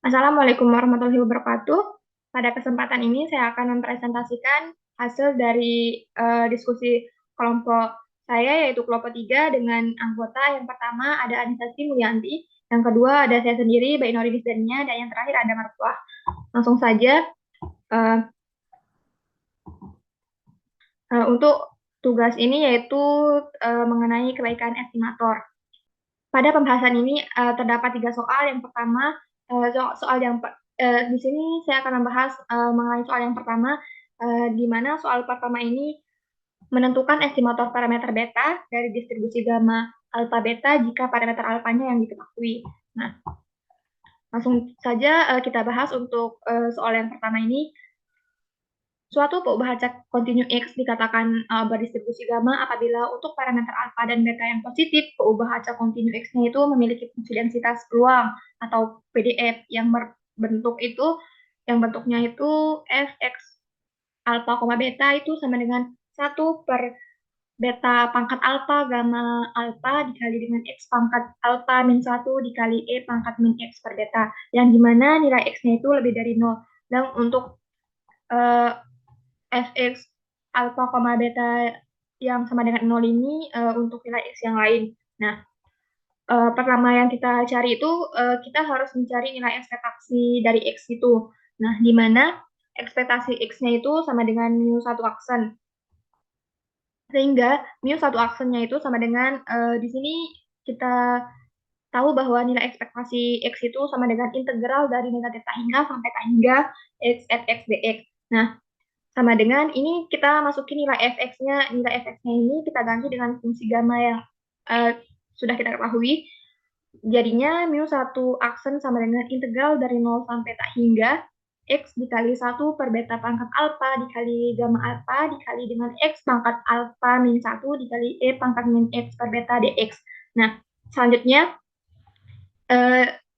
Assalamualaikum warahmatullahi wabarakatuh. Pada kesempatan ini saya akan mempresentasikan hasil dari diskusi kelompok saya, yaitu kelompok 3 dengan anggota yang pertama ada Anissa Sri Mulyanti, yang kedua ada saya sendiri, Baik Nuri Dania, dan yang terakhir ada Marfuah. Langsung saja, uh, untuk tugas ini yaitu mengenai kebaikan estimator. Pada pembahasan ini terdapat 3 soal. Yang pertama, soal yang di sini saya akan membahas mengenai soal yang pertama, di mana soal pertama ini menentukan estimator parameter beta dari distribusi gamma alpha beta jika parameter alfanya yang diketahui. Nah, langsung saja kita bahas untuk soal yang pertama ini. Suatu perubahan kontinu X dikatakan berdistribusi gamma apabila untuk parameter alfa dan beta yang positif, perubahan kontinu X-nya itu memiliki fungsi densitas peluang atau PDF yang bentuknya itu Fx alfa, beta itu sama dengan 1 per beta pangkat alfa gamma alfa dikali dengan X pangkat alfa min 1 dikali E pangkat min X per beta, yang dimana nilai X-nya itu lebih dari 0. Dan untuk fx alfa, beta yang sama dengan 0 ini untuk nilai x yang lain. Nah, pertama yang kita cari itu kita harus mencari nilai ekspektasi dari x itu. Nah, di mana ekspektasi x-nya itu sama dengan mu 1 aksen. Sehingga mu 1 aksennya itu sama dengan di sini kita tahu bahwa nilai ekspektasi x itu sama dengan integral dari negatif tak hingga sampai tak hingga x at x dx. Nah, sama dengan ini kita masukin nilai fx-nya ini kita ganti dengan fungsi gamma yang sudah kita ketahui. Jadinya mu 1 aksen sama dengan integral dari 0 sampai tak hingga x dikali 1 per beta pangkat alfa dikali gamma alfa dikali dengan x pangkat alfa min 1 dikali e pangkat min x per beta dx. Nah, selanjutnya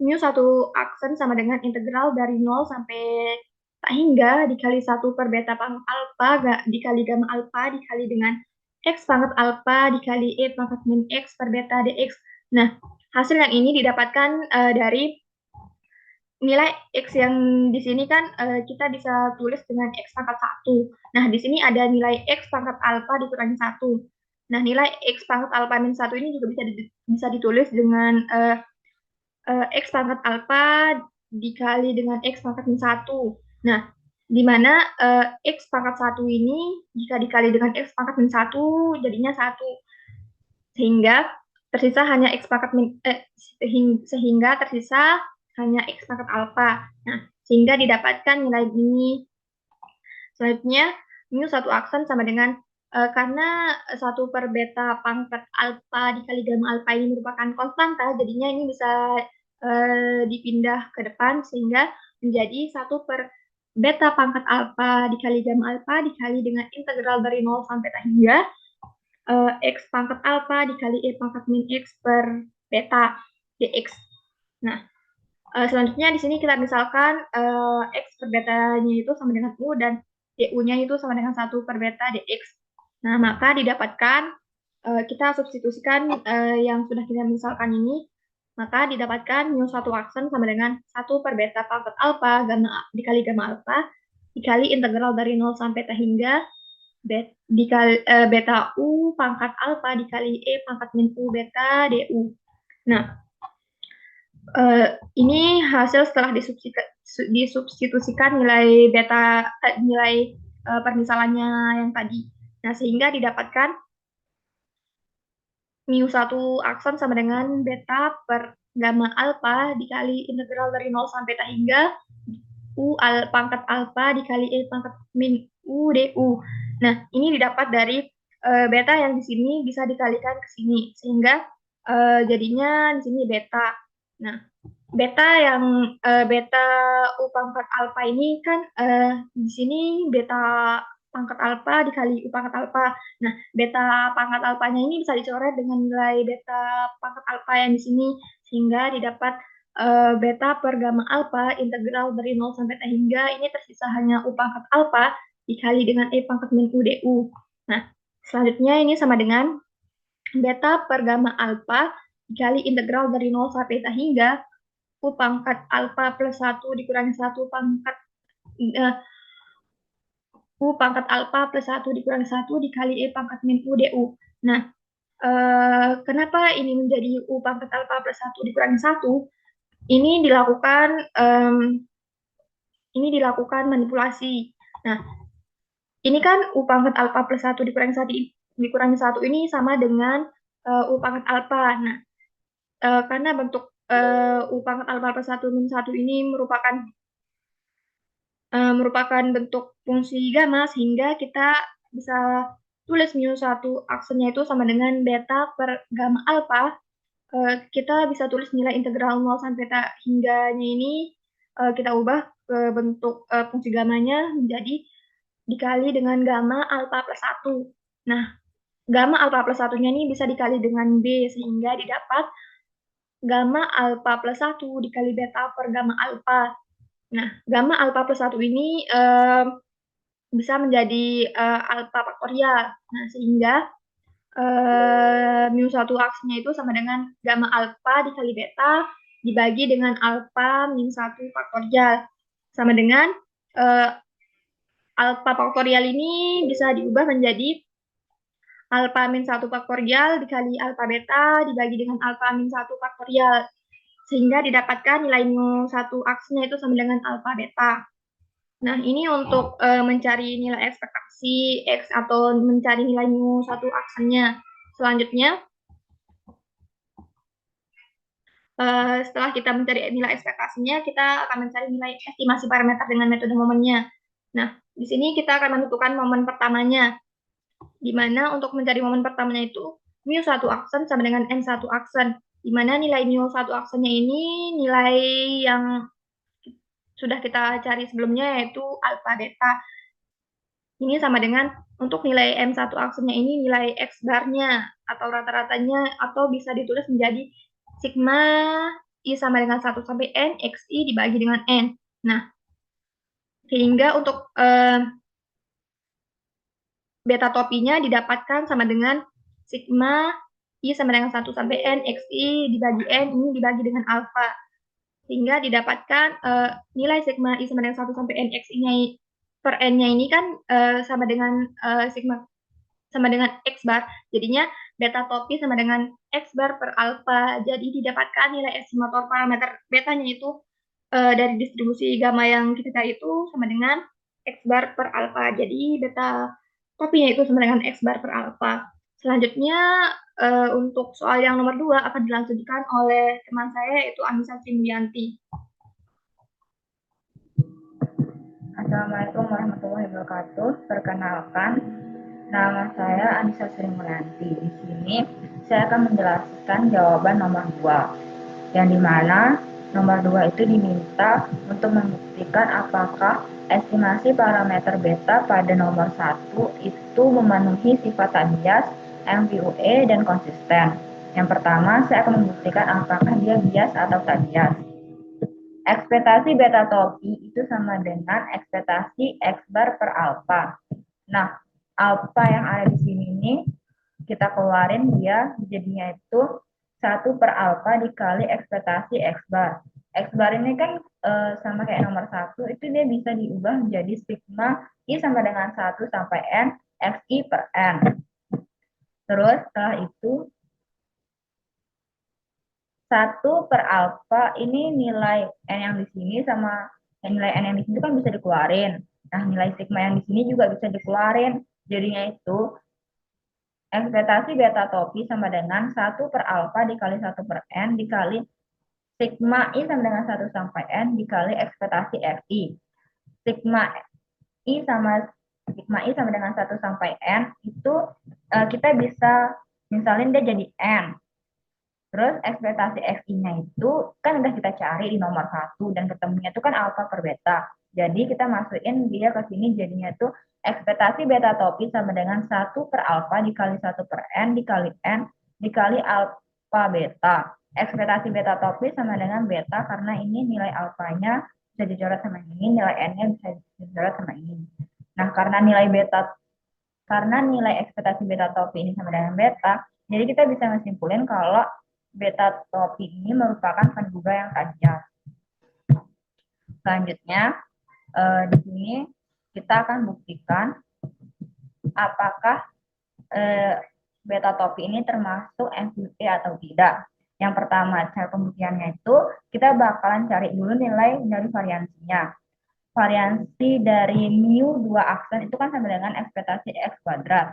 mu 1 aksen sama dengan integral dari 0 sampai tak hingga dikali 1 per beta pangkat alfa dikali gamma alfa dikali dengan x pangkat alfa dikali e pangkat min x per beta dx. Nah, hasil yang ini didapatkan dari nilai x yang di sini kan kita bisa tulis dengan x pangkat 1. Nah, di sini ada nilai x pangkat alfa dikurangi 1. Nah, nilai x pangkat alfa min 1 ini juga bisa ditulis dengan x pangkat alfa dikali dengan x pangkat min 1. Nah, di mana x pangkat 1 ini jika dikali dengan x pangkat min 1 jadinya 1. Sehingga tersisa hanya x pangkat sehingga tersisa hanya x pangkat alfa. Nah, sehingga didapatkan nilai ini. Selanjutnya, mu 1 aksen sama dengan karena 1 per beta pangkat alfa dikali gamma alfa ini merupakan konstanta, jadinya ini bisa dipindah ke depan sehingga menjadi 1 per beta pangkat alfa dikali gamma alfa dikali dengan integral dari 0 sampai tak hingga x pangkat alfa dikali e pangkat min x per beta dx. Nah, selanjutnya di sini kita misalkan x per betanya itu sama dengan u dan du-nya itu sama dengan 1 per beta dx. Nah, maka didapatkan kita substitusikan yang sudah kita misalkan ini, maka didapatkan mu 1 aksen sama dengan 1 per beta pangkat alfa dikali gamma alfa dikali integral dari 0 sampai tak hingga dikali beta u pangkat alfa dikali e pangkat min u beta du. Nah, ini hasil setelah disubstitusikan nilai beta nilai permisalannya yang tadi. Nah, sehingga didapatkan mu 1 aksen sama dengan beta per gamma alfa dikali integral dari 0 sampai tak hingga pangkat alfa dikali e pangkat min u du. Nah, ini didapat dari beta yang di sini bisa dikalikan ke sini sehingga jadinya di sini beta. Nah, beta u pangkat alfa ini kan di sini beta pangkat alfa dikali u pangkat alfa. Nah, beta pangkat alfanya ini bisa dicoret dengan nilai beta pangkat alfa yang di sini sehingga didapat beta per gamma alfa integral dari 0 sampai tak hingga ini tersisa hanya u pangkat alfa dikali dengan e pangkat min u du. Nah, selanjutnya ini sama dengan beta per gamma alfa dikali integral dari 0 sampai tak hingga U pangkat alfa plus 1 dikurangi 1 pangkat U pangkat alfa plus 1 dikurangi 1 dikali E pangkat min U DU. Nah, kenapa ini menjadi U pangkat alfa plus 1 dikurangi 1? Ini dilakukan manipulasi. Nah, ini kan U pangkat alfa plus 1 dikurangi 1 ini sama dengan U pangkat alfa. Nah, karena bentuk U pangkat alfa plus 1 min 1 ini merupakan bentuk fungsi gamma, sehingga kita bisa tulis mu1 aksennya itu sama dengan beta per gamma alfa. Kita bisa tulis nilai integral 0 sampai beta hingganya ini kita ubah ke bentuk fungsi gamanya menjadi dikali dengan gamma alfa plus 1. Nah, gamma alfa plus 1-nya ini bisa dikali dengan B, sehingga didapat gamma alfa plus 1 dikali beta per gamma alfa. Nah, gamma alfa plus 1 ini bisa menjadi alfa faktorial. Nah, sehingga mu1 aksinya itu sama dengan gamma alfa dikali beta dibagi dengan alfa min 1 faktorial. Sama dengan alfa faktorial ini bisa diubah menjadi alfa min 1 faktorial dikali alfa beta dibagi dengan alfa min 1 faktorial. Sehingga didapatkan nilai mu1 aksinya itu sama dengan alfa beta. Nah, ini untuk mencari nilai ekspektasi X atau mencari nilai mu1 aksennya. Selanjutnya, setelah kita mencari nilai ekspektasinya, kita akan mencari nilai estimasi parameter dengan metode momennya. Nah, di sini kita akan menentukan momen pertamanya, di mana untuk mencari momen pertamanya itu mu1 aksen sama dengan n1 aksen, di mana nilai mu1 aksennya ini nilai yang sudah kita cari sebelumnya, yaitu alfa beta. Ini sama dengan untuk nilai M1 aksennya ini nilai X barnya atau rata-ratanya, atau bisa ditulis menjadi sigma I sama dengan 1 sampai N XI dibagi dengan N. Nah, sehingga untuk beta topinya didapatkan sama dengan sigma I sama dengan 1 sampai N XI dibagi N, ini dibagi dengan alfa. Sehingga didapatkan nilai sigma I sama dengan 1 sampai N XI-nya per N-nya ini kan sama dengan sigma sama dengan X bar. Jadinya beta topi sama dengan X bar per alfa. Jadi didapatkan nilai estimator parameter betanya itu dari distribusi gamma yang kita cari itu sama dengan X bar per alfa. Jadi beta topinya itu sama dengan X bar per alfa. Selanjutnya untuk soal yang nomor 2 akan dilanjutkan oleh teman saya, yaitu Anissa Srimuyanti. Assalamualaikum warahmatullahi wabarakatuh. Perkenalkan, nama saya Anissa Srimuyanti. Di sini saya akan menjelaskan jawaban nomor 2, yang dimana nomor 2 itu diminta untuk membuktikan apakah estimasi parameter beta pada nomor 1 itu memenuhi sifat bias, MVUE, dan konsisten. Yang pertama, saya akan membuktikan apakah dia bias atau tak bias. Ekspektasi beta topi itu sama dengan ekspektasi X bar per alfa. Nah, alfa yang ada di sini ini kita keluarin, dia jadinya itu 1 per alfa dikali ekspektasi X bar. X bar ini kan sama kayak nomor 1, itu dia bisa diubah menjadi sigma I sama dengan 1 sampai N XI per N. Terus setelah itu 1 per alfa ini nilai N yang di sini sama nilai N yang di sini kan bisa dikeluarin. Nah, nilai sigma yang di sini juga bisa dikeluarin. Jadinya itu ekspektasi beta topi sama dengan 1 per alfa dikali 1 per N dikali sigma I sama dengan 1 sampai N dikali ekspektasi FI. Sigma I sama dengan 1 sampai N itu kita bisa misalin dia jadi N. Terus ekspektasi XI-nya itu kan udah kita cari di nomor 1 dan ketemunya itu kan alfa per beta. Jadi kita masukin dia ke sini, jadinya tuh ekspektasi beta topi sama dengan 1 per alfa dikali 1 per N dikali N dikali alfa beta. Ekspektasi beta topi sama dengan beta karena ini nilai alfanya bisa dicoret sama ini, nilai N-nya bisa dicoret sama ini. Nah, karena nilai ekspektasi beta topi ini sama dengan beta, jadi kita bisa menyimpulkan kalau beta topi ini merupakan penduga yang tak bias. Selanjutnya, di sini kita akan buktikan apakah beta topi ini termasuk MVP atau tidak. Yang pertama, cara pembuktiannya itu kita bakalan cari dulu nilai dari variansinya. Variansi dari mu 2 aksen itu kan sama dengan ekspektasi X kuadrat.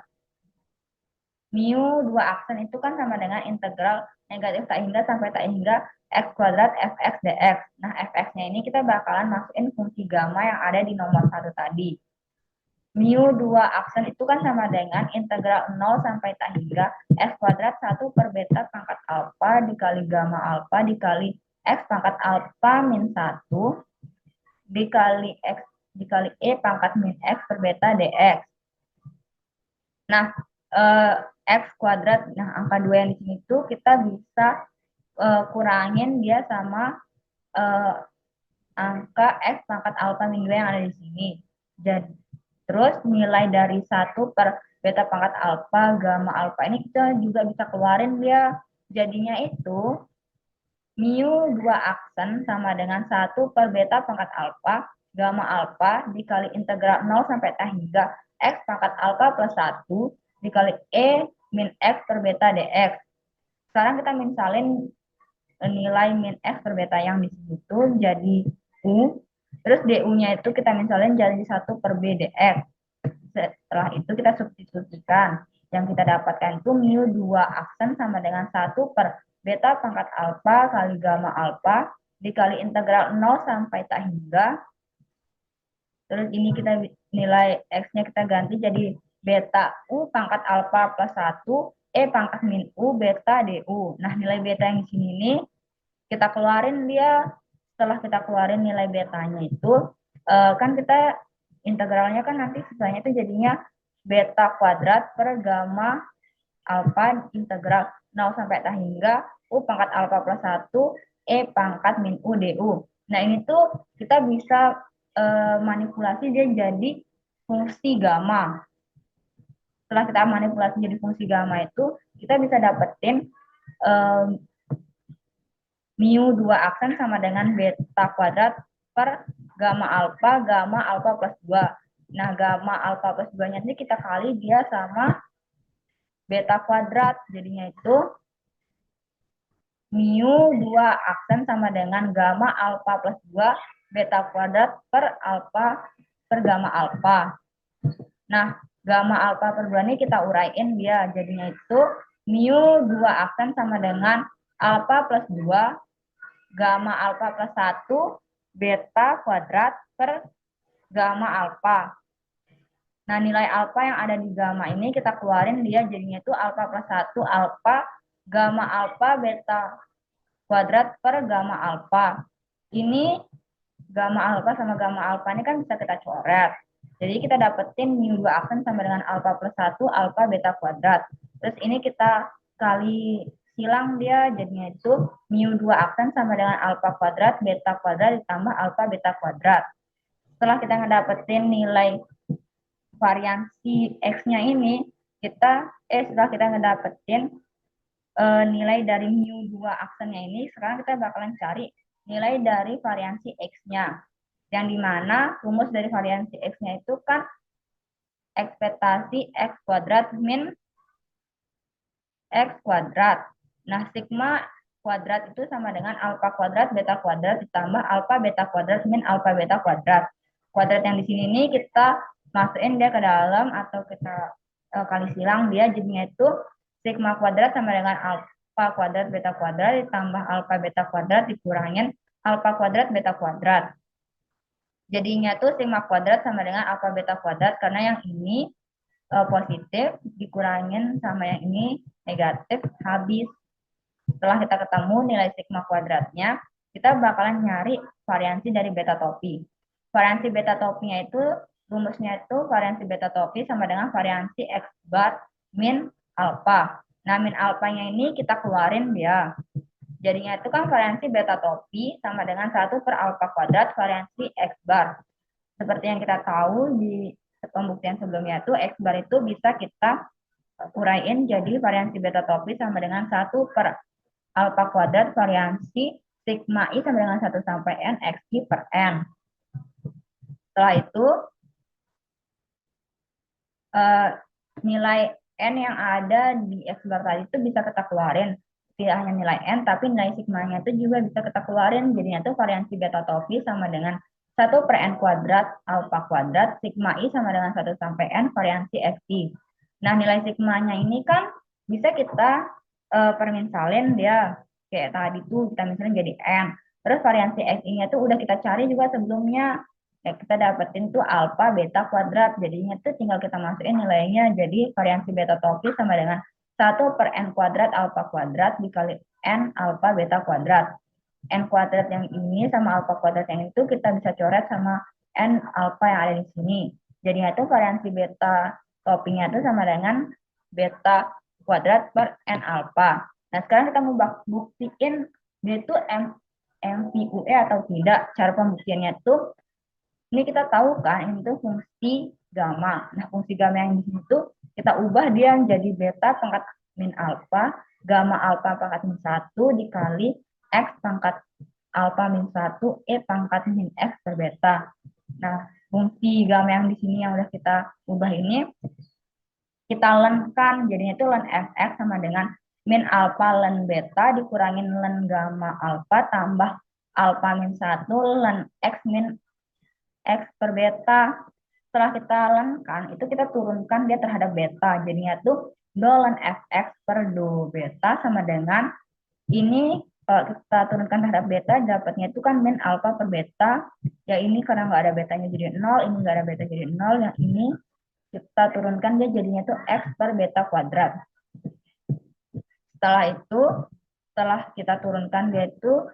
Mu 2 aksen itu kan sama dengan integral negatif tak hingga sampai tak hingga X kuadrat fx dx. Nah, fx-nya ini kita bakalan masukin fungsi gamma yang ada di nomor 1 tadi. Mu 2 aksen itu kan sama dengan integral 0 sampai tak hingga X kuadrat 1 per beta pangkat alfa dikali gamma alfa dikali X pangkat alfa min 1 dikali X dikali E pangkat min X per beta dx. Nah, X kuadrat, nah angka 2 yang di sini tuh kita bisa kurangin dia sama angka X pangkat alfa min 2 yang ada di sini. Jadi, terus nilai dari 1 per beta pangkat alfa, gamma alfa ini kita juga bisa keluarin dia. Jadinya itu mu 2 aksen sama dengan 1 per beta pangkat alfa, gamma alfa dikali integral 0 sampai tak hingga X pangkat alfa plus 1 dikali E min X per beta dx. Sekarang kita misalin nilai min X per beta yang di situ jadi U. Terus DU-nya itu kita misalin jadi 1 per B dx. Setelah itu kita substitusikan. Yang kita dapatkan itu mu 2 aksen sama dengan 1 per beta pangkat alfa kali gamma alfa dikali integral 0 sampai tak hingga. Terus ini kita nilai X-nya kita ganti jadi beta U pangkat alfa plus 1 E pangkat min U beta DU. Nah, nilai beta yang di sini nih kita keluarin dia. Setelah kita keluarin nilai betanya itu kan kita integralnya kan nanti sisanya itu jadinya beta kuadrat per gamma alfa integral 0 sampai tak hingga U pangkat alfa plus 1 E pangkat min U DU. Nah, ini tuh kita bisa manipulasi dia jadi fungsi gamma. Setelah kita manipulasi jadi fungsi gamma itu, kita bisa dapetin mu 2 aksen sama dengan beta kuadrat per gamma alfa plus 2. Nah, gamma alfa plus 2-nya ini kita kali dia sama beta kuadrat. Jadinya itu mu 2 aksen sama dengan gamma alfa plus 2 beta kuadrat per alfa per gamma alfa. Nah, gamma alfa per 2 ini kita uraiin dia. Jadinya itu mu 2 aksen sama dengan alfa plus 2 gamma alfa plus 1 beta kuadrat per gamma alfa. Nah, nilai alfa yang ada di gamma ini kita keluarin dia jadinya itu alfa plus 1 alfa gamma alfa beta kuadrat per gamma alfa. Ini gamma alfa sama gamma alfa ini kan bisa kita coret. Jadi kita dapetin mu 2 aksen sama dengan alfa plus 1 alfa beta kuadrat. Terus ini kita kali silang dia jadinya itu mu 2 aksen sama dengan alfa kuadrat beta kuadrat ditambah alfa beta kuadrat. Setelah kita ngedapetin nilai variansi X-nya ini, setelah kita ngedapetin nilai dari mu 2 aksennya ini, sekarang kita bakalan cari nilai dari variansi X-nya. Yang dimana rumus dari variansi X-nya itu kan ekspektasi X kuadrat min X kuadrat. Nah, sigma kuadrat itu sama dengan alfa kuadrat beta kuadrat ditambah alfa beta kuadrat min alfa beta kuadrat. Kuadrat yang di sini nih kita masukin dia ke dalam atau kita kali silang dia jadinya itu sigma kuadrat sama dengan alfa kuadrat beta kuadrat ditambah alfa beta kuadrat dikurangin alfa kuadrat beta kuadrat. Jadinya tuh sigma kuadrat sama dengan alfa beta kuadrat karena yang ini positif dikurangin sama yang ini negatif habis. Setelah kita ketemu nilai sigma kuadratnya, kita bakalan nyari variansi dari beta topi. Variansi beta topinya itu rumusnya itu variansi beta topi sama dengan variansi X bar min alfa. Nah, min alfanya ini kita keluarin dia. Jadinya itu kan variansi beta topi sama dengan 1 per alfa kuadrat variansi X bar. Seperti yang kita tahu di pembuktian sebelumnya itu X bar itu bisa kita uraiin jadi variansi beta topi sama dengan 1 per alfa kuadrat variansi sigma I sama dengan 1 sampai N X I per N. Setelah itu nilai N yang ada di X bar tadi itu bisa kita keluarin. Tidak hanya nilai N, tapi nilai sigmanya itu juga bisa kita keluarin. Jadinya itu variansi beta topi sama dengan 1/N kuadrat alfa kuadrat, sigma I sama dengan 1 sampai N variansi XI. Nah, nilai sigmanya ini kan bisa kita permisalin dia kayak tadi tuh kita misalnya jadi N. Terus variansi XI-nya tuh udah kita cari juga sebelumnya. Ya, kita dapetin tuh alfa beta kuadrat. Jadinya tuh tinggal kita masukin nilainya. Jadi variansi beta topi sama dengan 1/N kuadrat alfa kuadrat dikali N alfa beta kuadrat. N kuadrat yang ini sama alfa kuadrat yang itu kita bisa coret sama N alfa yang ada di sini. Jadinya itu variansi beta topinya itu sama dengan beta kuadrat per N alfa. Nah, sekarang kita mau buktiin dia itu MVUE atau tidak. Cara pembuktiannya tuh ini kita tahu kan ini tuh fungsi gamma. Nah, fungsi gamma yang di sini tuh kita ubah dia menjadi beta pangkat min alfa, gamma alfa pangkat min 1 dikali X pangkat alfa min 1, E pangkat min X per beta. Nah, fungsi gamma yang di sini yang udah kita ubah ini, kita lenkan, jadinya itu len Fx sama dengan min alfa len beta dikurangin len gamma alfa tambah alfa min 1 len X min X per beta. Setelah kita lenkan, itu kita turunkan dia terhadap beta. Jadinya tuh do len Fx per do beta sama dengan ini kalau kita turunkan terhadap beta, dapatnya itu kan min alfa per beta. Ya ini karena nggak ada betanya jadi 0, ini nggak ada beta jadi 0. Yang ini kita turunkan dia jadinya tuh X per beta kuadrat. Setelah kita turunkan dia itu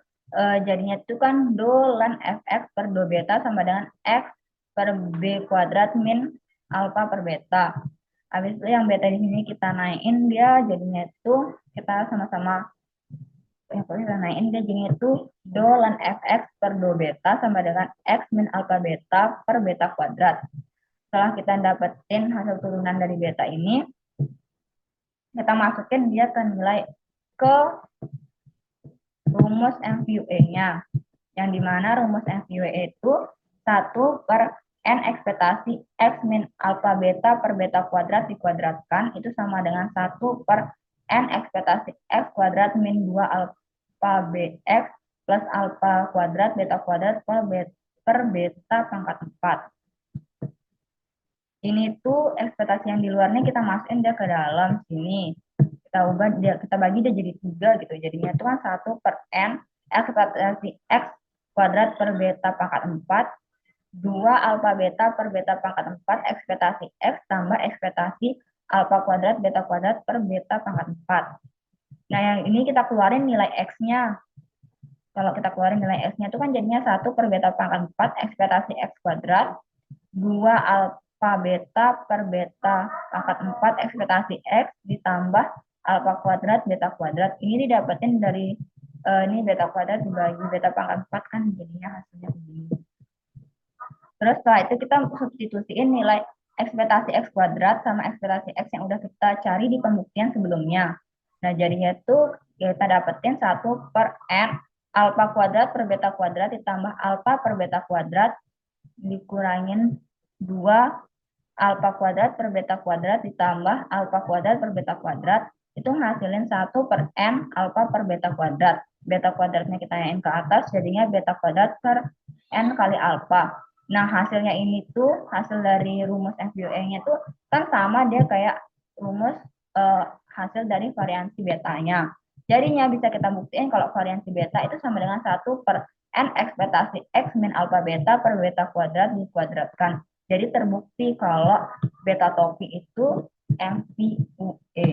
jadinya itu kan do len Fx per do beta sama dengan X per B kuadrat min alfa per beta. Habis itu yang beta di sini kita naikin dia jadinya itu kita sama-sama kita naikin dia jadinya itu do len Fx per do beta sama dengan X min alfa beta per beta kuadrat. Setelah kita dapetin hasil turunan dari beta ini, kita masukin dia ke nilai ke rumus MVUE-nya. Yang dimana rumus MVUE itu 1/N ekspektasi X min alfa beta per beta kuadrat dikuadratkan itu sama dengan 1/N ekspektasi X kuadrat min 2 alfa BX plus alfa kuadrat beta kuadrat per beta pangkat 4. Ini tuh ekspektasi yang di luarnya kita masukin dia ke dalam sini. Kita ubah dia, kita bagi dia jadi 3 gitu. Jadinya itu kan 1/N ekspektasi X kuadrat per beta pangkat 4 2 alfa beta per beta pangkat 4 ekspektasi X tambah ekspektasi alfa kuadrat beta kuadrat per beta pangkat 4. Nah, yang ini kita keluarin nilai X-nya. Kalau kita keluarin nilai X-nya itu kan jadinya 1 per beta pangkat 4 ekspektasi X kuadrat 2 alfa beta per beta pangkat 4 ekspektasi X ditambah alfa kuadrat beta kuadrat. Ini didapetin dari ini beta kuadrat dibagi beta pangkat 4 kan jadinya hasilnya begini. Terus setelah itu kita substitusiin nilai ekspektasi X kuadrat sama ekspektasi X yang udah kita cari di pembuktian sebelumnya. Nah, jadinya itu kita dapetin 1/N alfa kuadrat per beta kuadrat ditambah alfa per beta kuadrat dikurangin 2 alfa kuadrat per beta kuadrat ditambah alfa kuadrat per beta kuadrat itu hasilin 1/N alfa per beta kuadrat. Beta kuadratnya kita naikkan ke atas jadinya beta kuadrat per N kali alfa. Nah, hasilnya ini tuh hasil dari rumus MVUE-nya tuh kan sama dia kayak rumus hasil dari variansi betanya. Jadinya bisa kita buktiin kalau variansi beta itu sama dengan 1/N ekspektasi X min alfa beta per beta kuadrat dikuadratkan. Jadi terbukti kalau beta topi itu MVUE.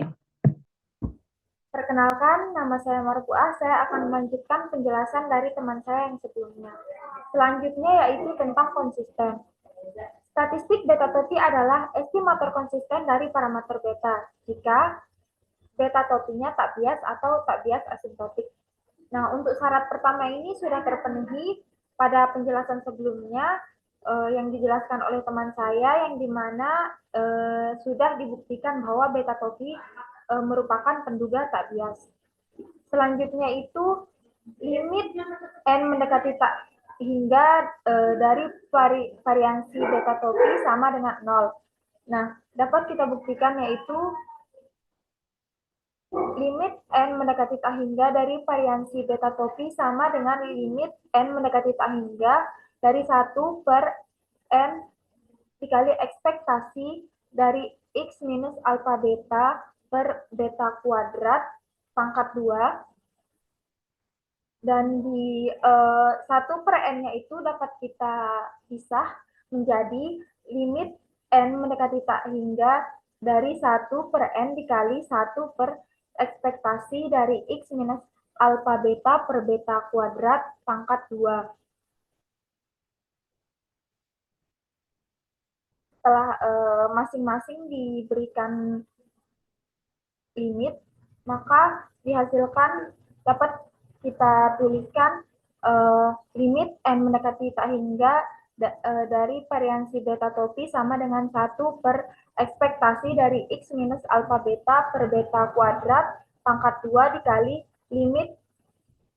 Perkenalkan, nama saya Marfuah. Saya akan melanjutkan penjelasan dari teman saya yang sebelumnya. Selanjutnya yaitu tentang konsisten. Statistik beta topi adalah estimator konsisten dari parameter beta jika beta topinya tak bias atau tak bias asimptotik. Nah, untuk syarat pertama ini sudah terpenuhi pada penjelasan sebelumnya yang dijelaskan oleh teman saya yang dimana sudah dibuktikan bahwa beta topi merupakan penduga tak bias. Selanjutnya itu limit n mendekati tak hingga dari variansi beta topi sama dengan 0. Nah, dapat kita buktikan yaitu limit n mendekati tak hingga dari variansi beta topi sama dengan limit n mendekati tak hingga dari 1 per n dikali ekspektasi dari x minus alfa beta per beta kuadrat pangkat 2. Dan di 1 per n-nya itu dapat kita pisah menjadi limit n mendekati tak hingga dari 1 per n dikali 1 per ekspektasi dari x minus alfa beta per beta kuadrat pangkat 2. Setelah masing-masing diberikan limit, maka dihasilkan dapat kita tuliskan limit n mendekati tak hingga dari variansi beta topi sama dengan 1 per ekspektasi dari x minus alfa beta per beta kuadrat pangkat 2 dikali limit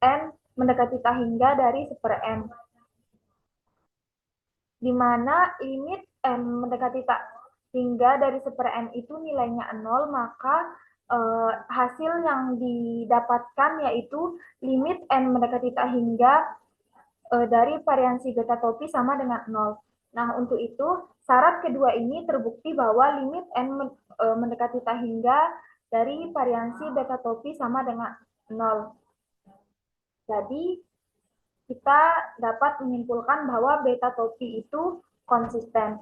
n mendekati tak hingga dari 1 per n. Di mana limit n mendekati tak hingga dari 1 per n itu nilainya 0, maka hasil yang didapatkan yaitu limit n mendekati tak hingga dari variansi beta topi sama dengan 0. Nah, untuk itu syarat kedua ini terbukti bahwa limit n mendekati tak hingga dari variansi beta topi sama dengan 0. Jadi kita dapat menyimpulkan bahwa beta topi itu konsisten.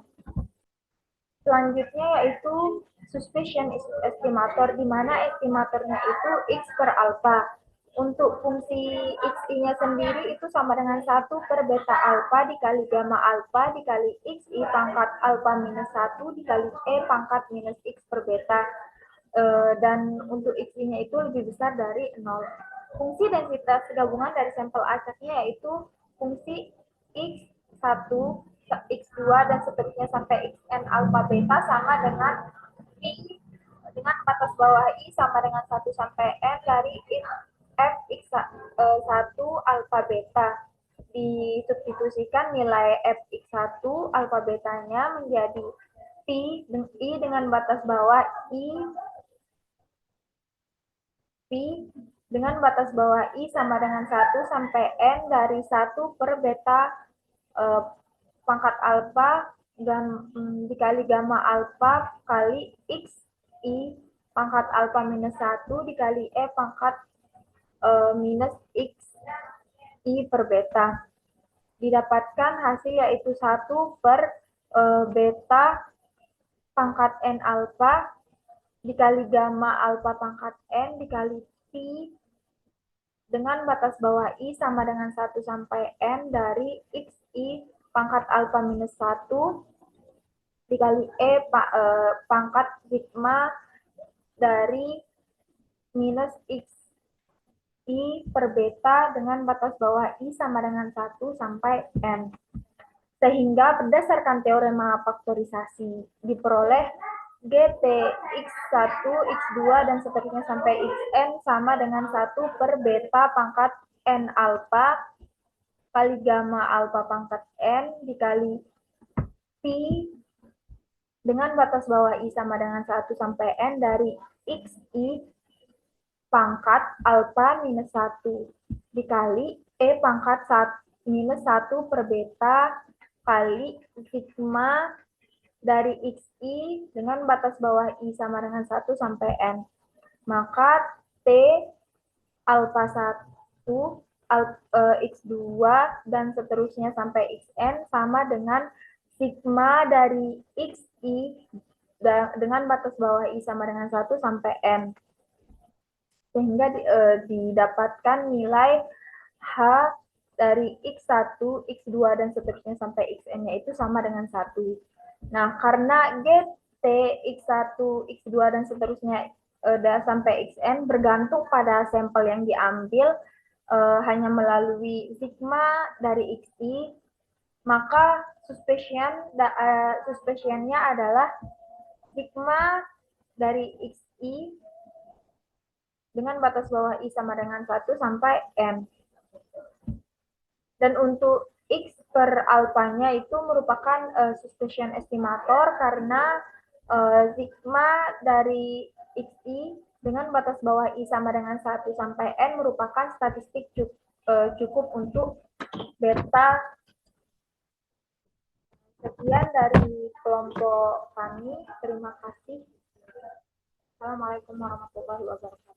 Selanjutnya yaitu suspicion estimator, di mana estimatornya itu x per alpha. Untuk fungsi xi-nya sendiri itu sama dengan 1 per beta alpha dikali gamma alpha dikali xi pangkat alpha minus 1 dikali e pangkat minus x per beta. Dan untuk xi-nya itu lebih besar dari 0. Fungsi densitas gabungan dari sampel acaknya yaitu fungsi x1, x2, dan seterusnya sampai xn alpha beta sama dengan i dengan batas bawah i sama dengan 1 sampai n dari f x1 alpha beta. Disubstitusikan nilai fx1 alpha betanya menjadi i dengan batas bawah dengan batas bawah i sama dengan 1 sampai n dari 1 per beta pangkat alfa dan dikali gamma alfa kali x i pangkat alfa minus 1 dikali e pangkat minus x i per beta. Didapatkan hasil yaitu 1 per beta pangkat n alfa dikali gamma alfa pangkat n dikali pi dengan batas bawah i sama dengan 1 sampai n dari xi pangkat alfa minus 1 dikali pangkat sigma dari minus x i per beta dengan batas bawah i sama dengan 1 sampai n. Sehingga berdasarkan teorema faktorisasi diperoleh GT X1, X2, dan seterusnya sampai Xn sama dengan 1 per beta pangkat N alpha kali gamma alpha pangkat N dikali Pi dengan batas bawah I sama dengan 1 sampai N dari Xi pangkat alpha minus 1 dikali E pangkat minus 1 per beta kali sigma dari xi dengan batas bawah i sama dengan 1 sampai n. Maka t alpha 1, x2, dan seterusnya sampai xn sama dengan sigma dari xi dengan batas bawah i sama dengan 1 sampai n. Sehingga didapatkan nilai h dari x1, x2, dan seterusnya sampai xn-nya itu sama dengan 1. Nah, karena GT, X1, X2, dan seterusnya sampai Xn bergantung pada sampel yang diambil hanya melalui sigma dari Xi, maka suspicionnya adalah sigma dari Xi dengan batas bawah I sama dengan 1 sampai N. Dan untuk X per alpanya itu merupakan suspicion estimator karena sigma dari XI dengan batas bawah I sama dengan 1 sampai N merupakan statistik cukup untuk beta. Sekian dari kelompok kami. Terima kasih. Assalamualaikum warahmatullahi wabarakatuh.